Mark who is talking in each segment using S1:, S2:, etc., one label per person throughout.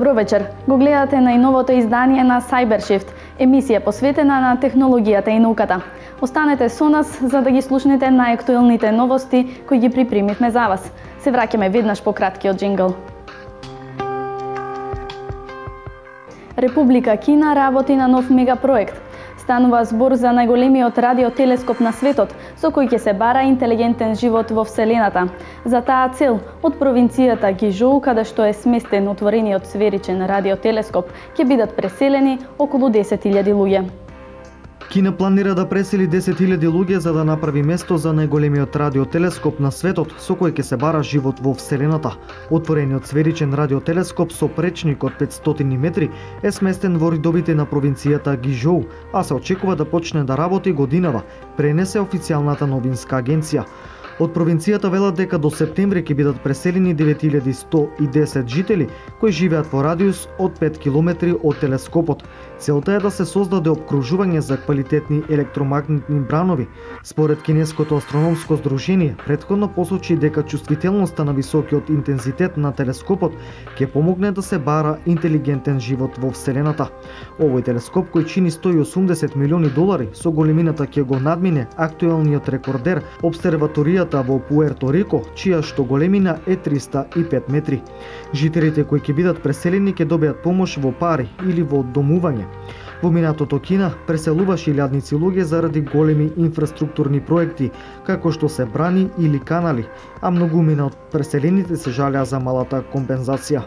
S1: Добро вечер. Го гледате најновото издание на Cybershift, емисија посветена на технологијата и науката. Останете со нас за да ги слушнете најактуелните новости кои ги припремивме за вас. Се враќаме веднаш по краткиот џингл. Република Кина работи на нов мегапроект. Станува збор за најголемиот радиотелескоп на светот, со кој ќе се бара интелигентен живот во Вселената. За таа цел, од провинцијата Гижоу, каде што е сместен отворениот сферичен радиотелескоп, ќе бидат преселени околу 10.000 луѓе.
S2: Кина планира да пресели 10.000 луѓе за да направи место за најголемиот радиотелескоп на светот со кој ќе се бара живот во Вселената. Отворениот сферичен радиотелескоп со пречник од 500 метри е сместен во ридовите на провинцијата Гижоу, а се очекува да почне да работи годинава, пренесе официјалната новинска агенција. Од провинцијата велат дека до септември ќе бидат преселени 9110 жители кои живеат во радиус од 5 километри од телескопот. Целта е да се создаде опкружување за квалитетни електромагнетни бранови. Според Кинеското астрономско здружение, претходно посочи дека чувствителноста на високиот интензитет на телескопот ќе помогне да се бара интелигентен живот во Вселената. Овој телескоп кој чини $180 милиони со големината ќе го надмине актуелниот рекордер обсерваторијата во Пуерто Рико, чија што големина е 305 метри. Жителите кои ќе бидат преселени ќе добијат помош во пари или во домување. Во минатото Кина преселуваше илјадници луѓе заради големи инфраструктурни проекти, како што се брани или канали, а многумина од преселените се жалеа за малата компензација.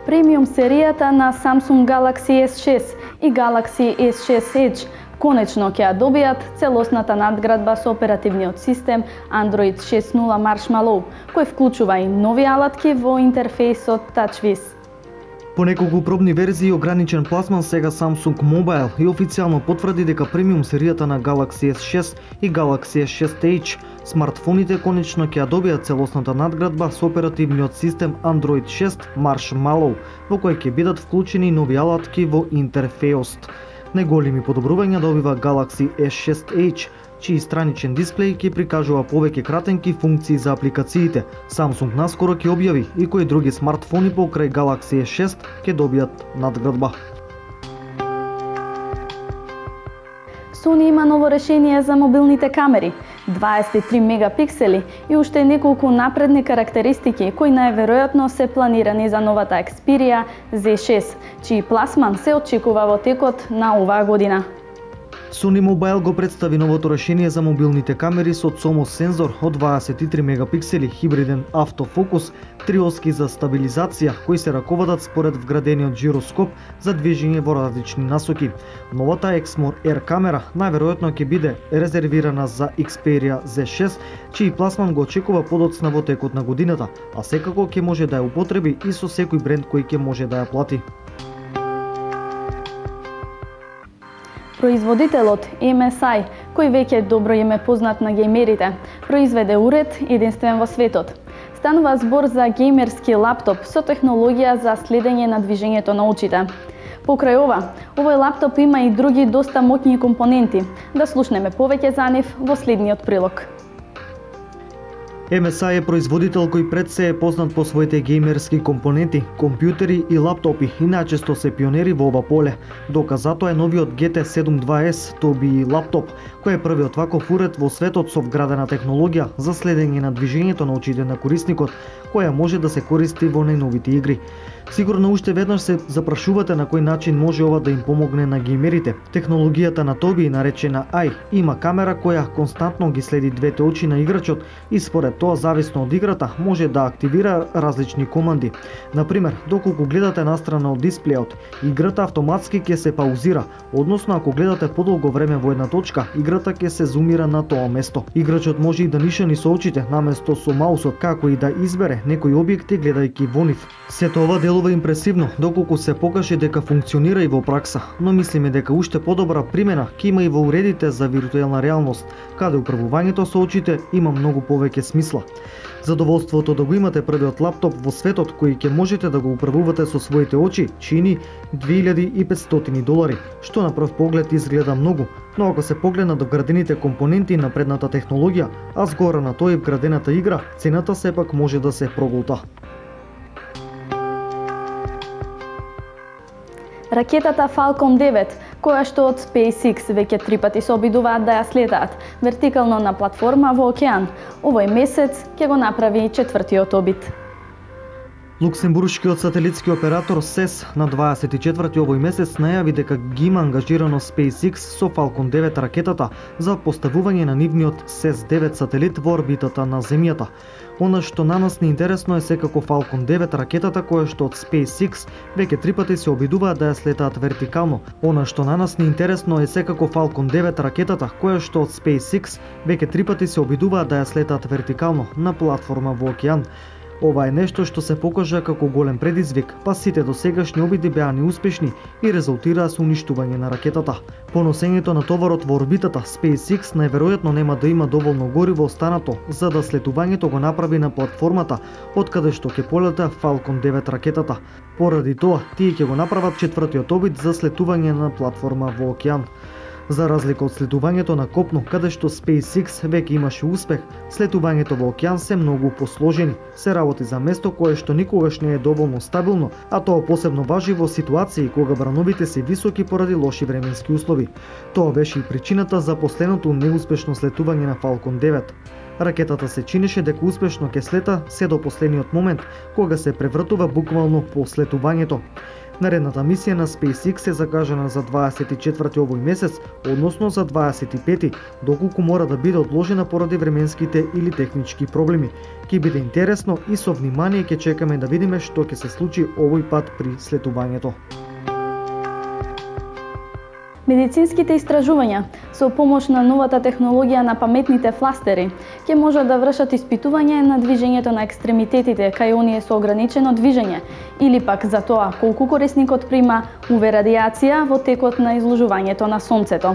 S1: Премиум серијата на Samsung Galaxy S6 и Galaxy S6 Edge конечно ќе ја добијат целосната надградба со оперативниот систем Android 6.0 Marshmallow, кој вклучува и нови алатки во интерфејсот TouchWiz.
S2: По неколку пробни верзии ограничен пласман сега Samsung Mobile и официјално потврди дека премиум серијата на Galaxy S6 и Galaxy S6 Edge смартфоните конечно ќе ја добијат целосната надградба со оперативниот систем Android 6 Marshmallow, во кој ќе бидат вклучени нови алатки во интерфејсот. Најголеми подобрувања добива Galaxy S6 Edge, чиј страничен дисплеј ќе прикажува повеќе кратенки функции за апликациите. Samsung наскоро ќе објави и кои други смартфони покрај Galaxy S6 ќе добијат надградба.
S1: Sony има ново решение за мобилните камери, 23 мегапиксели и уште неколку напредни карактеристики кои најверојатно се планирани за новата Xperia Z6, чиј пласман се очекува во текот на оваа година.
S2: Sony Mobile го представи новото решение за мобилните камери со CMOS сензор од 23 мегапиксели, хибриден автофокус, 3 оски за стабилизација кои се раководат според вградениот жироскоп за движење во различни насоки. Новата Exmor Air камера најверојатно ќе биде резервирана за Xperia Z6, чиј пласман го очекува подоцна во текот на годината, а секако ќе може да ја употреби и со секој бренд кој ќе може да ја плати.
S1: Производителот MSI, кој веќе добро им е познат на геймерите, произведе уред единствен во светот. Станува збор за геймерски лаптоп со технологија за следење на движењето на очите. Покрај ова, овој лаптоп има и други доста моќни компоненти. Да слушнеме повеќе за нив во следниот прилог.
S2: MSI е производител кој пред се е познат по своите геймерски компоненти, компјутери и лаптопи и најчесто се пионери во ова поле. Доказ за тоа е новиот GT72S Tobii лаптоп, кој е првиот ваков уред во светот со вградена технологија за следење на движењето на очите на корисникот, која може да се користи во најновите игри. Сигурно уште веднаш се запрашувате на кој начин може ова да им помогне на геймерите. Технологијата на Tobii, наречена Eye, има камера која константно ги следи двете очи на играчот и според тоа, зависно од играта, може да активира различни команди. Например, доколку гледате настрана од дисплејот, играта автоматски ќе се паузира, односно ако гледате подолго време во една точка, играта ќе се зумира на тоа место. Играчот може и да нишани со очите наместо со маусот, како и да избере некои објекти гледајќи во нив. Сето ова делува импресивно, доколку се покаже дека функционира и во пракса, но мислиме дека уште подобра примена ќе има и во уредите за виртуелна реалност, каде управувањето со очите има многу повеќе смисла. Задоволството да го имате првиот лаптоп во светот кој ќе можете да го управувате со своите очи чини $2500, што на прв поглед изгледа многу, но ако се погледнат вградените компоненти на предната технологија, а згора на тоа и вградената игра, цената сепак може да се проголта.
S1: Ракетата Falcon 9, која што од SpaceX веќе 3 пати се обидуваат да ја слетаат вертикално на платформа во океан, овој месец ќе го направи 4-тиот обид.
S2: Луксембуршкиот сателитски оператор СЕС на 24 овој месец најави дека ги има ангажирано SpaceX со Falcon 9 ракетата за поставување на нивниот SES-9 сателит во орбитата на Земјата. Она што на нас не интересно е секако Falcon 9 ракетата која што од SpaceX веќе 3 пати се обидуваат да ја слетаат вертикално. Она што на нас не интересно е секако Falcon 9 ракетата која што од SpaceX веќе 3 пати се обидуваат да ја слетаат вертикално на платформа во океан. Ова е нешто што се покажа како голем предизвик, па сите досегашни обиди беа неуспешни и резултираа со уништување на ракетата. По носењето на товарот во орбитата, SpaceX најверојатно нема да има доволно гориво останато за да слетувањето го направи на платформата од каде што ќе полета Falcon 9 ракетата. Поради тоа, тие ќе го направат 4-тиот обид за слетување на платформа во океан. За разлика од слетувањето на копно, каде што SpaceX веќе имаше успех, слетувањето во океан се многу посложени. Се работи за место кое што никогаш не е доволно стабилно, а тоа посебно важи во ситуации кога брановите се високи поради лоши временски услови. Тоа беше и причината за последното неуспешно слетување на Falcon 9. Ракетата се чинеше дека успешно ќе слета се до последниот момент, кога се превртува буквално по слетувањето. Наредната мисија на SpaceX е закажана за 24 овој месец, односно за 25, доколку мора да биде одложена поради временските или технички проблеми. Ќе биде интересно и со внимание ќе чекаме да видиме што ќе се случи овој пат при слетувањето.
S1: Медицинските истражувања со помош на новата технологија на паметните фластери ќе можат да вршат испитување на движењето на екстремитетите кај оние со ограничено движење или пак за тоа колку корисникот прима UV радијација во текот на изложувањето на сонцето.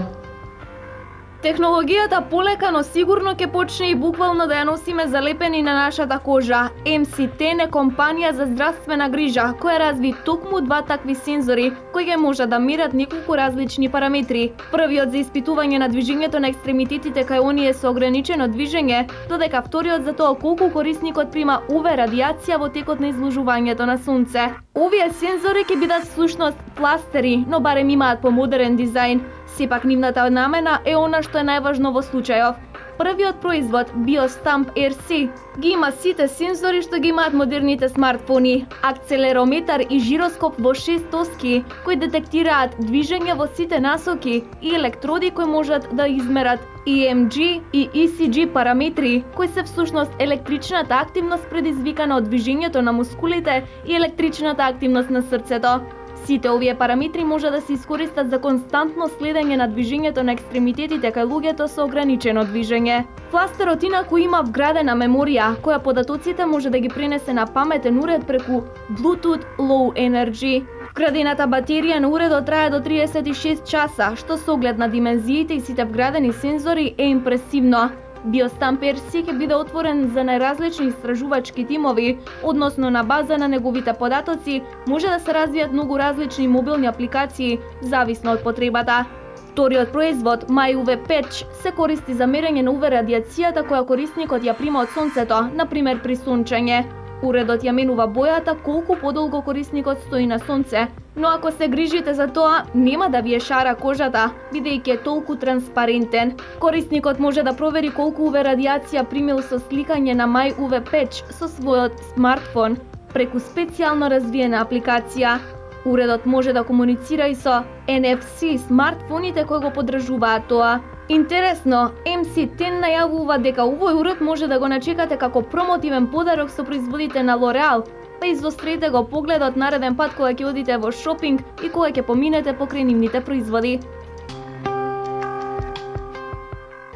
S3: Технологијата полека, но сигурно ќе почне и буквално да ја носиме залепени на нашата кожа. MC10 е компанија за здравствена грижа, која разви токму 2 такви сензори, кои ќе можат да мерат неколку различни параметри. Првиот за испитување на движењето на екстремитетите кај оние со ограничено движење, додека вториот за тоа колку корисникот прима UV радијација во текот на изложувањето на сонце. Овие сензори ќе бидат всушност пластери, но барем имаат помодерен дизајн. Сепак нивната намена е она што е најважно во случајов. Првиот производ, BioStamp RC, ги има сите сензори што ги имаат модерните смартфони, акцелерометар и жироскоп во 6 тоски, кои детектираат движење во сите насоки и електроди кои можат да измерат EMG и ECG параметри, кои се всушност електричната активност предизвикана од движењето на мускулите и електричната активност на срцето. Сите овие параметри може да се искористат за константно следење на движењето на екстремитетите кај луѓето со ограничено движење. Фластерот инаку има вградена меморија, која податоците може да ги пренесе на паметен уред преку Bluetooth Low Energy. Вградената батерија на уредот трае до 36 часа, што со оглед на димензиите и сите вградени сензори е импресивно. BioStamp RC ќе биде отворен за најразлични истражувачки тимови, односно на база на неговите податоци може да се развијат многу различни мобилни апликации, зависно од потребата. Вториот производ, MyUV Patch, се користи за мерење на UV радијацијата која корисникот ја прима од сонцето, например при сончење. Уредот ја менува бојата колку подолго корисникот стои на сонце, но ако се грижите за тоа, нема да ви е шара кожата, бидејќи е толку транспарентен. Корисникот може да провери колку UV радијација примил со сликање на MyUV Patch со својот смартфон преку специјално развиена апликација. Уредот може да комуницира и со NFC смартфоните кои го поддржуваат тоа. Интересно, MC10 најавува дека овој уред може да го начекате како промотивен подарок со производите на L'Oreal, па изострете го погледот нареден пат кога ќе одите во шопинг и кога ќе поминете покрај нивните производи.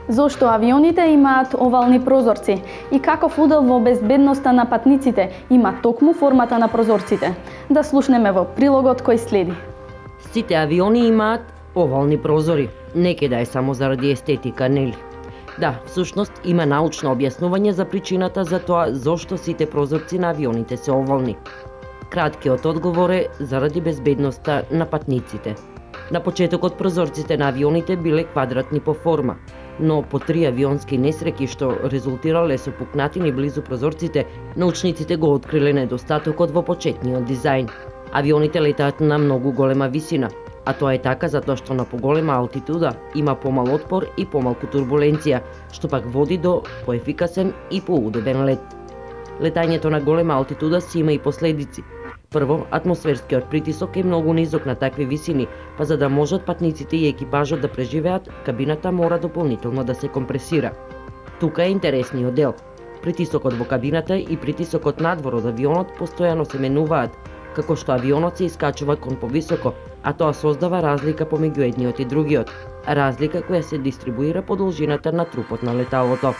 S1: Зошто авионите имаат овални прозорци и каков удел во безбедноста на патниците има токму формата на прозорците? Да слушнеме во прилогот кој следи.
S4: Сите авиони имаат овални прозори. Неке да е само заради естетика, нели? Да, всушност има научно објаснување за причината за тоа зошто сите прозорци на авионите се овални. Краткиот одговор е заради безбедноста на патниците. На почетокот прозорците на авионите биле квадратни по форма, но по 3 авионски несреќи што резултирале со пукнатини близу прозорците, научниците го откриле недостатокот во почетниот дизајн. Авионите летаат на многу голема висина, а тоа е така затоа што на поголема алтитуда има помал отпор и помалку турбуленција, што пак води до поефикасен и поудобен лет. Летањето на голема алтитуда си има и последици. Прво, атмосферскиот притисок е многу низок на такви висини, па за да можат патниците и екипажот да преживеат, кабината мора дополнително да се компресира. Тука е интересниот дел. Притисокот во кабината и притисокот надвор од авионот постојано се менуваат, како што авионот се искачува кон повисоко, а тоа создава разлика помеѓу едниот и другиот. Разлика која се дистрибуира по должината на трупот на леталото.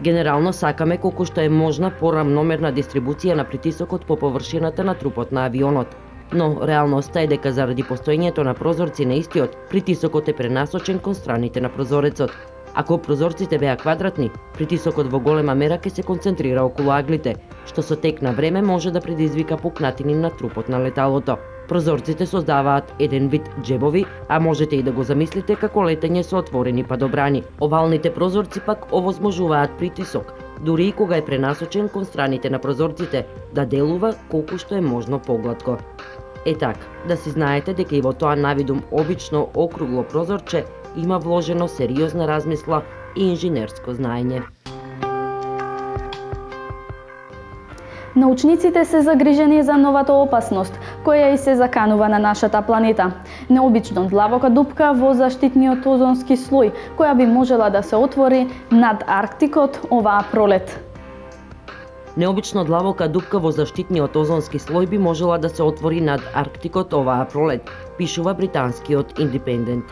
S4: Генерално сакаме колку што е можна порамномерна дистрибуција на притисокот по површината на трупот на авионот. Но реалноста е дека заради постоењето на прозорци на истиот, притисокот е пренасочен кон страните на прозорецот. Ако прозорците беа квадратни, притисокот во голема мера ќе се концентрира околу аглите, што со тек на време може да предизвика пукнатини на трупот на леталото. Прозорците создаваат еден вид џебови, а можете и да го замислите како летење со отворени падобрани. Овалните прозорци пак овозможуваат притисок, дури и кога е пренасочен кон страните на прозорците, да делува колку што е можно поглатко. Е така, да си знаете дека и во тоа навидум обично округло прозорче има вложено сериозна размисла и инженерско знаење.
S1: Научниците се загрижени за новата опасност, која и се заканува на нашата планета. Необично длабока дупка во заштитниот озонски слој, која би можела да се отвори над Арктикот оваа пролет.
S4: Необично длабока дупка во заштитниот озонски слој би можела да се отвори над Арктикот оваа пролет, пишува британскиот Индепендент.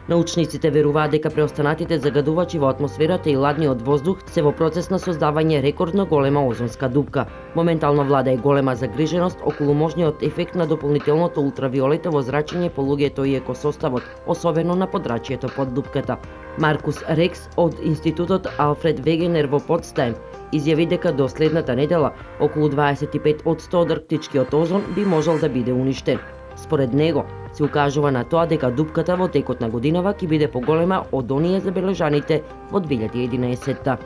S4: Научниците веруваат дека преостанатите загадувачи во атмосферата и ладниот воздух се во процес на создавање рекордно голема озонска дупка. Моментално влада е голема загриженост околу можниот ефект на дополнителното ултравиолетово зрачење по луѓето и екосоставот, особено на подрачјето под дупката. Маркус Рекс од Институтот Алфред Вегенер во Потстајн изјави дека до следната недела околу 25% од арктичкиот озон би можел да биде уништен. Според него, се укажува на тоа дека дупката во текот на годинава ќе биде поголема од оние забележаните во 2011-та.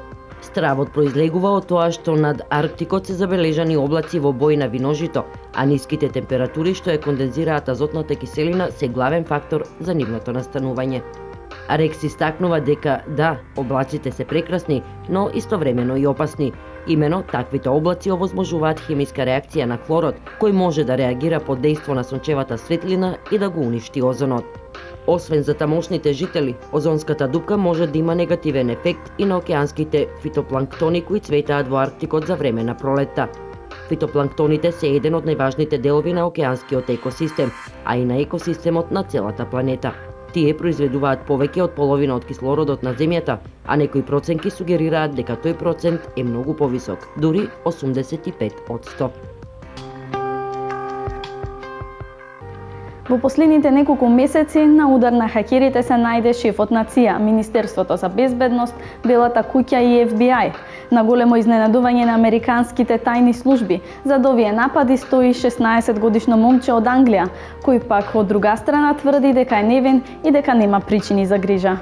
S4: Стравот произлегува од тоа што над Арктикот се забележани облаци во бој на виножито, а ниските температури што ја кондензираат азотната киселина се главен фактор за нивното настанување. Рекс истакнува дека да, облаците се прекрасни, но истовремено и опасни. Имено, таквите облаци овозможуваат хемиска реакција на хлорот, кој може да реагира под дејство на сончевата светлина и да го уништи озонот. Освен за тамошните жители, озонската дупка може да има негативен ефект и на океанските фитопланктони кои цветаат во Арктикот за време на пролетта. Фитопланктоните се еден од најважните делови на океанскиот екосистем, а и на екосистемот на целата планета. Тие произведуваат повеќе од половина од кислородот на Земјата, а некои проценки сугерираат дека тој процент е многу повисок, дури 85%.
S1: Во последните неколку месеци на удар на хакерите се најде шефот на ЦИА, Министерството за безбедност, Белата куќа и FBI. На големо изненадување на американските тајни служби, зад овие напади стои 16-годишно момче од Англија, кој пак од друга страна тврди дека е невин и дека нема причини за грижа.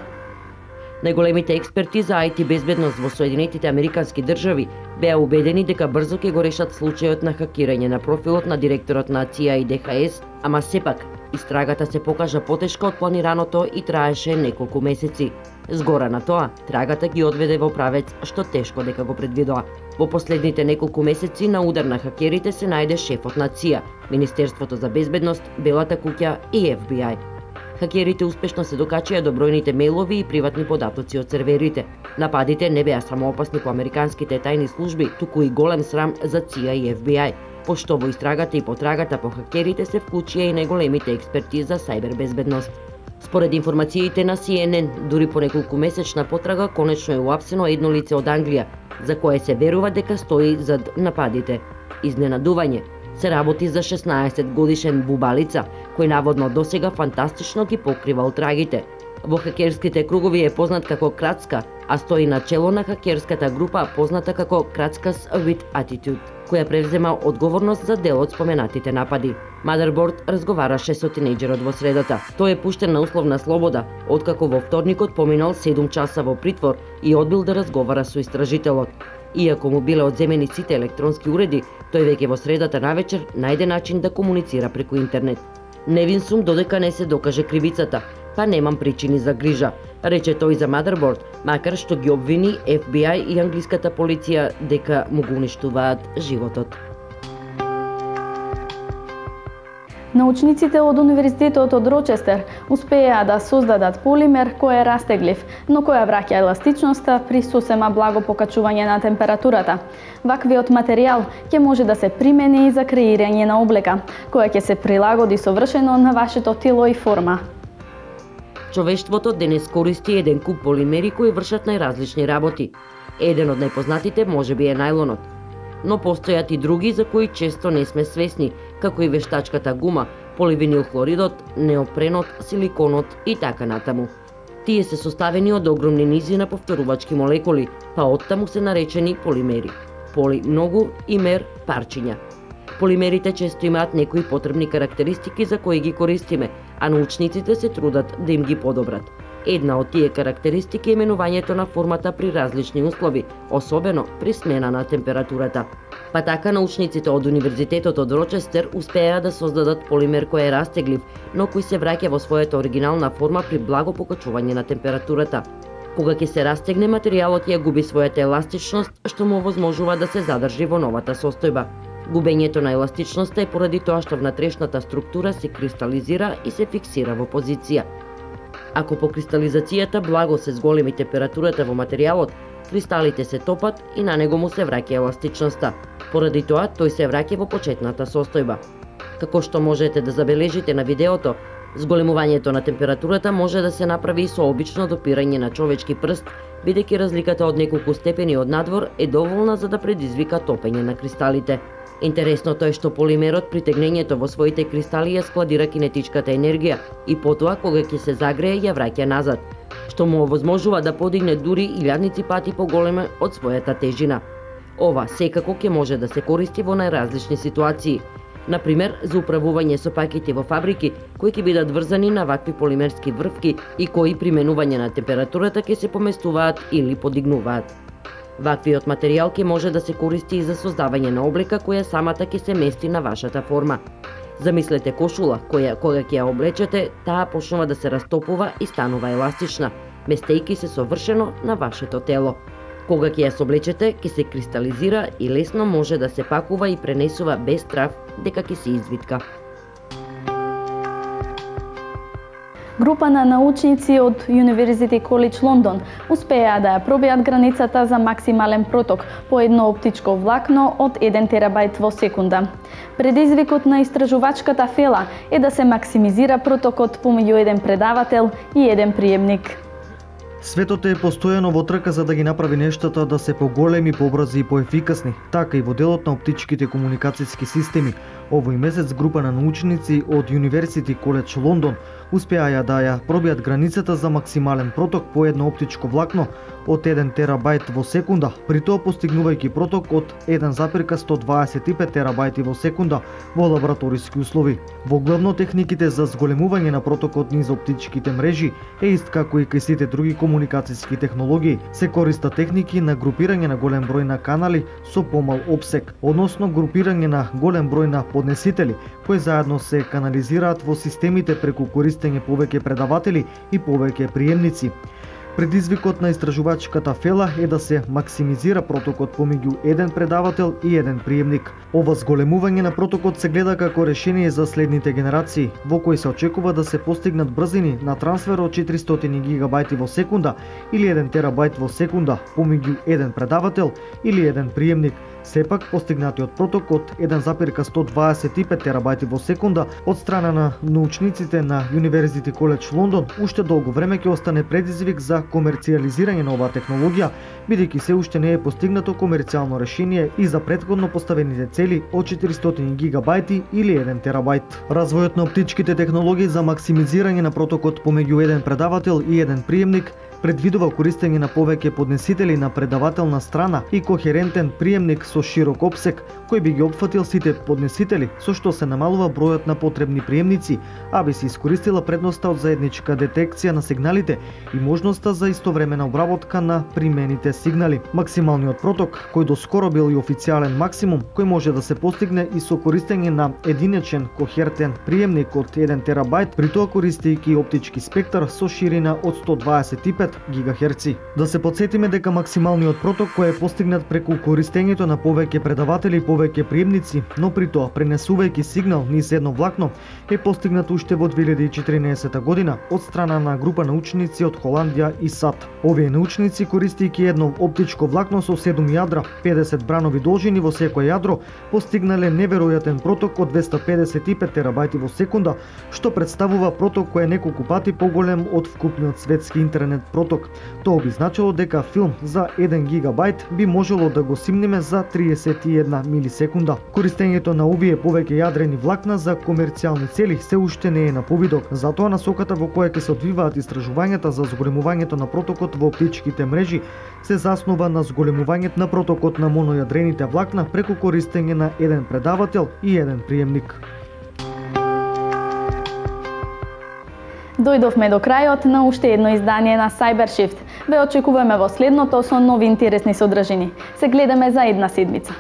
S4: Најголемите експерти за IT безбедност во Соединетите Американски држави беа убедени дека брзо ќе го решат случајот на хакирање на профилот на директорот на ЦИА и ДХС, ама сепак истрагата се покажа потешка од планираното и траеше неколку месеци. Згора на тоа, трагата ги одведе во правец што тешко дека го предвидоа. Во последните неколку месеци на удар на хакерите се најде шефот на ЦИА, Министерството за безбедност, Белата куќа и FBI. Хакерите успешно се докачија до бројните мејлови и приватни податоци од серверите. Нападите не беа само опасни по американските тајни служби, туку и голем срам за ЦИА и FBI, пошто во истрагата и потрагата по хакерите се вклучија и најголемите експерти за сајбер безбедност. Според информациите на CNN, дури по неколку месечна потрага конечно е уапсено едно лице од Англија, за кое се верува дека стои зад нападите. Изненадување, се работи за 16-годишен бубалица, кој наводно досега фантастично ги покривал трагите. Во хакерските кругови е познат како Крацка, а стои на чело на хакерската група позната како Крацкас with Attitude, која превзема одговорност за дел од споменатите напади. Motherboard разговараше со тинејџерот во средата. Тој е пуштен на условна слобода, откако во вторникот поминал 7 часа во притвор и одбил да разговара со истражителот. Иако му биле одземени сите електронски уреди, тој веќе во средата навечер најде начин да комуницира преку интернет. Невин сум додека не се докаже кривицата, па немам причини за грижа, рече тој за Motherboard, макар што ги обвини FBI и англиската полиција дека му го уништуваат животот.
S1: Научниците од Универзитетот од Рочестер успеа да создадат полимер кој е растеглив, но која враќа еластичноста при сосема благо покачување на температурата. Ваквиот материјал ќе може да се примени и за креирање на облека, која ќе се прилагоди совршено на вашето тело и форма.
S4: Човештвото денес користи еден куп полимери кои вршат најразлични работи. Еден од најпознатите можеби е најлонот, но постојат и други за кои често не сме свесни, како и вештачката гума, поливинилхлоридот, неопренот, силиконот и така натаму. Тие се составени од огромни низи на повторувачки молекули, па оттаму се наречени полимери. Поли многу и мер парчиња. Полимерите често имаат некои потребни карактеристики за кои ги користиме, а научниците се трудат да им ги подобрат. Една од тие карактеристики е менувањето на формата при различни услови, особено при смена на температурата. Па така научниците од Универзитетот од Рочестер успеа да создадат полимер кој е растеглив, но кој се враќа во својата оригинална форма при благо покачување на температурата. Кога ќе се растегне, материјалот ја губи својата еластичност, што му овозможува да се задржи во новата состојба. Губењето на еластичноста е поради тоа што внатрешната структура се кристализира и се фиксира во позиција. Ако по кристализацијата благо се зголеми температурата во материјалот, кристалите се топат и на него му се враќа еластичноста. Поради тоа, тој се враќа во почетната состојба. Како што можете да забележите на видеото, зголемувањето на температурата може да се направи и со обично допирање на човечки прст, бидејќи разликата од неколку степени од надвор е доволна за да предизвика топење на кристалите. Интересното е што полимерот при тегнењето во своите кристали ја складира кинетичката енергија и потоа кога ќе се загрее ја враќа назад, што му овозможува да подигне дури илјадници пати поголема од својата тежина. Ова секако ќе може да се користи во најразлични ситуации. Например, за управување со пакети во фабрики кои ќе бидат врзани на вакви полимерски врвки и кои при менување на температурата ќе се поместуваат или подигнуваат. Ваквиот материјал ќе може да се користи и за создавање на облека која самата ќе се мести на вашата форма. Замислете кошула која кога ќе ја облечете, таа почнува да се растопува и станува еластична, местејќи се совршено на вашето тело. Кога ќе ја соблечете, ќе се кристализира и лесно може да се пакува и пренесува без страв дека ќе се извитка.
S1: Група на научници од University College London успеа да ја пробијат границата за максимален проток по едно оптичко влакно од 1 терабајт во секунда. Предизвикот на истражувачката фела е да се максимизира протокот помеѓу еден предавател и еден приемник.
S2: Светот е постојано во трка за да ги направи нештата да се поголеми, побрзи и поефикасни, така и во делот на оптичките комуникацијски системи. Овој месец група на научници од University College London успеа да ја пробијат границата за максимален проток по едно оптичко влакно од 1 терабајт во секунда, при тоа постигнувајќи проток од 1,125 терабајти во секунда во лабораториски услови. Во главно техниките за зголемување на протокот низ оптичките мрежи е ист како и кај сите други комуникацијски технологии, се користат техники на групирање на голем број на канали со помал опсек, односно групирање на голем број на поднесители кои заедно се канализираат во системите преку користење повеќе предаватели и повеќе приемници. Предизвикот на истражувачката фела е да се максимизира протокот помеѓу еден предавател и еден приемник. Ова зголемување на протокот се гледа како решение за следните генерации, во кои се очекува да се постигнат брзини на трансфер од 400 гигабајти во секунда или 1 терабајт во секунда помеѓу еден предавател или еден приемник. Сепак, постигнатиот проток од 1,125 терабајти во секунда од страна на научниците на University College London уште долго време ќе остане предизвик за комерцијализирање на оваа технологија, бидејќи се уште не е постигнато комерцијално решение и за претходно поставените цели од 400 гигабајти или 1 терабајт. Развојот на оптичките технологии за максимизирање на протокот помеѓу еден предавател и еден приемник Предвидува користење на повеќе поднесители на предавателна страна и кохерентен приемник со широк опсег, кој би ги опфатил сите поднесители, со што се намалува бројот на потребни приемници, а би се искористила предноста од заедничка детекција на сигналите и можноста за истовремена обработка на примените сигнали. Максималниот проток, кој доскоро бил и официјален максимум, кој може да се постигне и со користење на единечен кохерентен приемник од 1 терабајт, при тоа користејќи оптички спектар со ширина од 125 ГГц. Да се подсетиме дека максималниот проток кој е постигнат преку користењето на повеќе предаватели и повеќе приемници, но при тоа пренесувајќи сигнал низ едно влакно, е постигнат уште во 2014 година од страна на група научници од Холандија и САД. Овие научници, користејќи едно оптичко влакно со 7 јадра, 50 бранови должини во секој јадро, постигнале неверојатен проток од 255 терабајти во секунда, што представува проток кој е неколку пати поголем од вкупниот светски интернет проток. Тоа би значило дека филм за 1 гигабајт би можело да го симниме за 31 милисекунда. Користењето на овие повеќе јадрени влакна за комерцијални цели се уште не е на повидок. Затоа насоката во која ќе се одвиваат истражувањата за зголемувањето на протокот во оптичките мрежи се заснова на зголемувањето на протокот на монојадрените влакна преку користење на еден предавател и еден приемник.
S1: Дојдовме до крајот на уште едно издание на Cybershift. Ве очекуваме во следното со нови интересни содржини. Се гледаме за една седмица.